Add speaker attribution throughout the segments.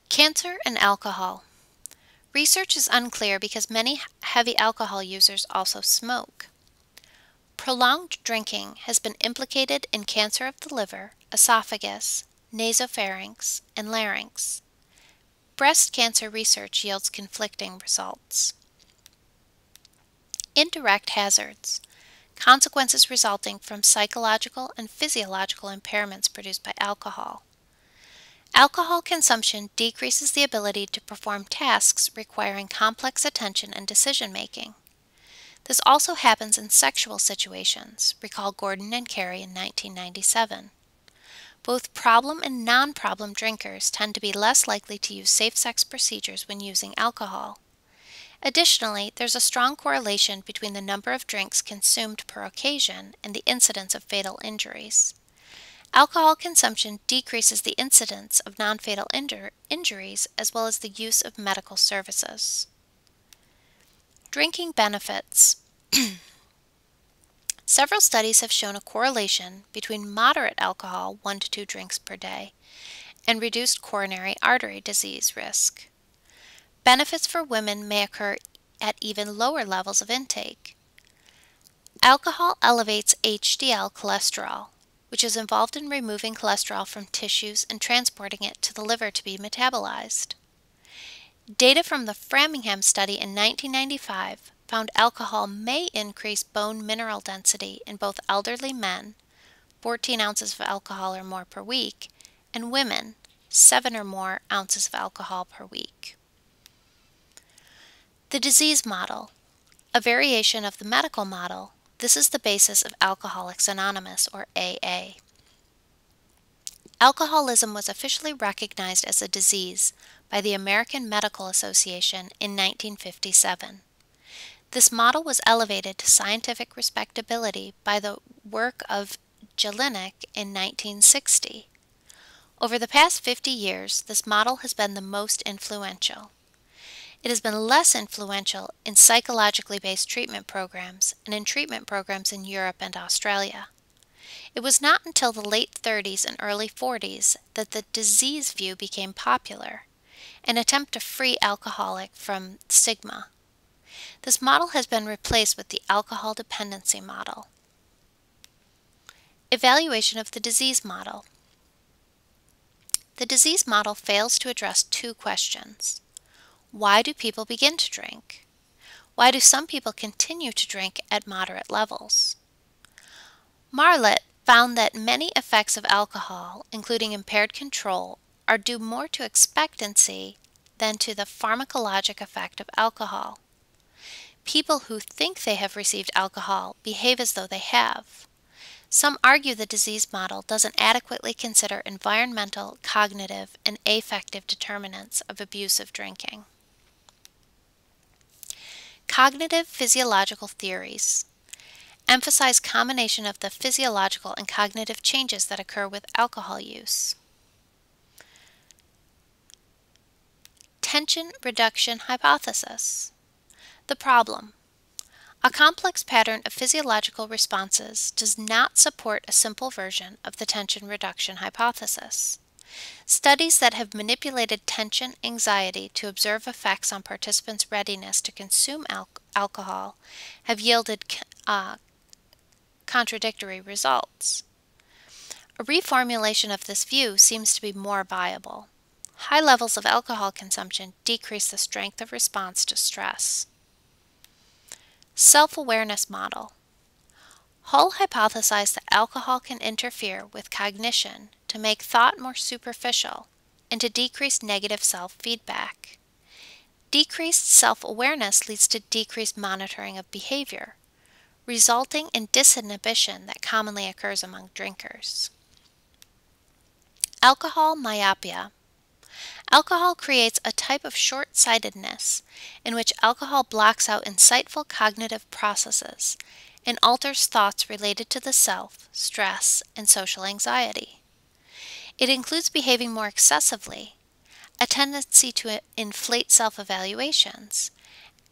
Speaker 1: Cancer and alcohol. Research is unclear because many heavy alcohol users also smoke. Prolonged drinking has been implicated in cancer of the liver, esophagus, nasopharynx, and larynx. Breast cancer research yields conflicting results. Indirect hazards. Consequences resulting from psychological and physiological impairments produced by alcohol. Alcohol consumption decreases the ability to perform tasks requiring complex attention and decision-making. This also happens in sexual situations. Recall Gordon and Carey in 1997. Both problem and non-problem drinkers tend to be less likely to use safe sex procedures when using alcohol. Additionally, there's a strong correlation between the number of drinks consumed per occasion and the incidence of fatal injuries. Alcohol consumption decreases the incidence of non-fatal injuries as well as the use of medical services. Drinking benefits. Several studies have shown a correlation between moderate alcohol, 1 to 2 drinks per day, and reduced coronary artery disease risk. Benefits for women may occur at even lower levels of intake. Alcohol elevates HDL cholesterol, which is involved in removing cholesterol from tissues and transporting it to the liver to be metabolized. Data from the Framingham study in 1995 found alcohol may increase bone mineral density in both elderly men, 14 ounces of alcohol or more per week, and women, 7 or more ounces of alcohol per week. The disease model. A variation of the medical model, this is the basis of Alcoholics Anonymous, or AA. Alcoholism was officially recognized as a disease by the American Medical Association in 1957. This model was elevated to scientific respectability by the work of Jelinek in 1960. Over the past 50 years, this model has been the most influential. It has been less influential in psychologically based treatment programs and in treatment programs in Europe and Australia. It was not until the late 30s and early 40s that the disease view became popular, an attempt to free alcoholic from stigma. This model has been replaced with the alcohol dependency model. Evaluation of the disease model. The disease model fails to address two questions. Why do people begin to drink? Why do some people continue to drink at moderate levels? Marlett found that many effects of alcohol, including impaired control, are due more to expectancy than to the pharmacologic effect of alcohol. People who think they have received alcohol behave as though they have. Some argue the disease model doesn't adequately consider environmental, cognitive, and affective determinants of abusive drinking. Cognitive physiological theories emphasize combination of the physiological and cognitive changes that occur with alcohol use. Tension reduction hypothesis. The problem. A complex pattern of physiological responses does not support a simple version of the tension reduction hypothesis. Studies that have manipulated tension anxiety to observe effects on participants' readiness to consume alcohol have yielded contradictory results. A reformulation of this view seems to be more viable. High levels of alcohol consumption decrease the strength of response to stress. Self-awareness model. Hull hypothesized that alcohol can interfere with cognition to make thought more superficial and to decrease negative self-feedback. Decreased self-awareness leads to decreased monitoring of behavior, resulting in disinhibition that commonly occurs among drinkers. Alcohol myopia. Alcohol creates a type of short-sightedness in which alcohol blocks out insightful cognitive processes and alters thoughts related to the self, stress, and social anxiety. It includes behaving more excessively, a tendency to inflate self-evaluations,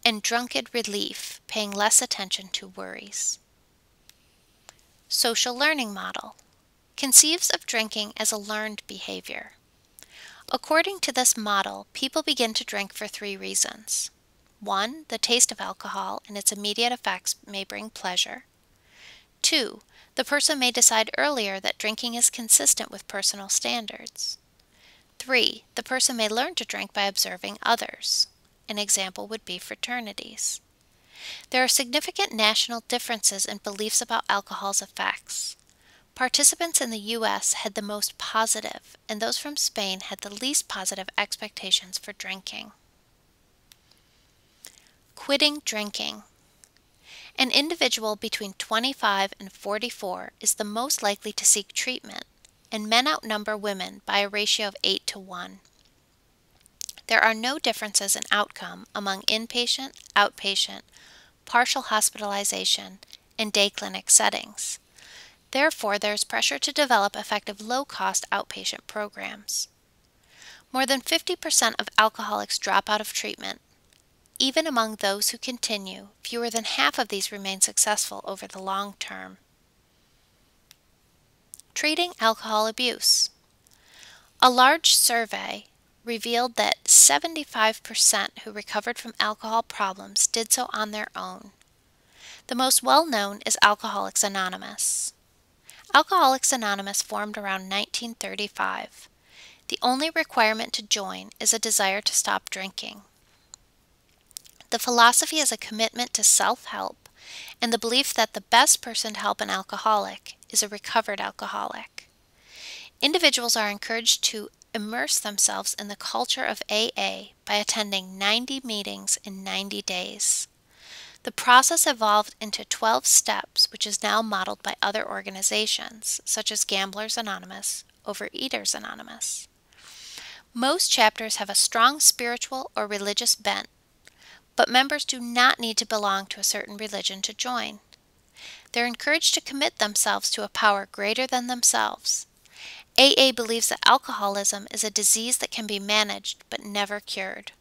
Speaker 1: and drunken relief, paying less attention to worries. Social learning model conceives of drinking as a learned behavior. According to this model, people begin to drink for three reasons. 1. The taste of alcohol and its immediate effects may bring pleasure. 2. The person may decide earlier that drinking is consistent with personal standards. 3. The person may learn to drink by observing others. An example would be fraternities. There are significant national differences in beliefs about alcohol's effects. Participants in the U.S. had the most positive, and those from Spain had the least positive expectations for drinking. Quitting drinking. An individual between 25 and 44 is the most likely to seek treatment, and men outnumber women by a ratio of 8 to 1. There are no differences in outcome among inpatient, outpatient, partial hospitalization, and day clinic settings. Therefore, there is pressure to develop effective low-cost outpatient programs. More than 50% of alcoholics drop out of treatment. Even among those who continue, fewer than half of these remain successful over the long term. Treating alcohol abuse. A large survey revealed that 75% who recovered from alcohol problems did so on their own. The most well-known is Alcoholics Anonymous. Alcoholics Anonymous formed around 1935. The only requirement to join is a desire to stop drinking. The philosophy is a commitment to self-help and the belief that the best person to help an alcoholic is a recovered alcoholic. Individuals are encouraged to immerse themselves in the culture of AA by attending 90 meetings in 90 days. The process evolved into 12 steps, which is now modeled by other organizations, such as Gamblers Anonymous, Overeaters Anonymous. Most chapters have a strong spiritual or religious bent, but members do not need to belong to a certain religion to join. They're encouraged to commit themselves to a power greater than themselves. AA believes that alcoholism is a disease that can be managed but never cured.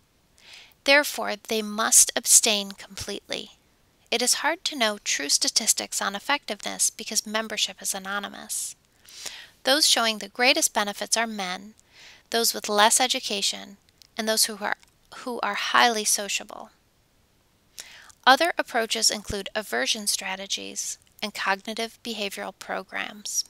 Speaker 1: Therefore, they must abstain completely. It is hard to know true statistics on effectiveness because membership is anonymous. Those showing the greatest benefits are men, those with less education, and those who are highly sociable. Other approaches include aversion strategies and cognitive behavioral programs.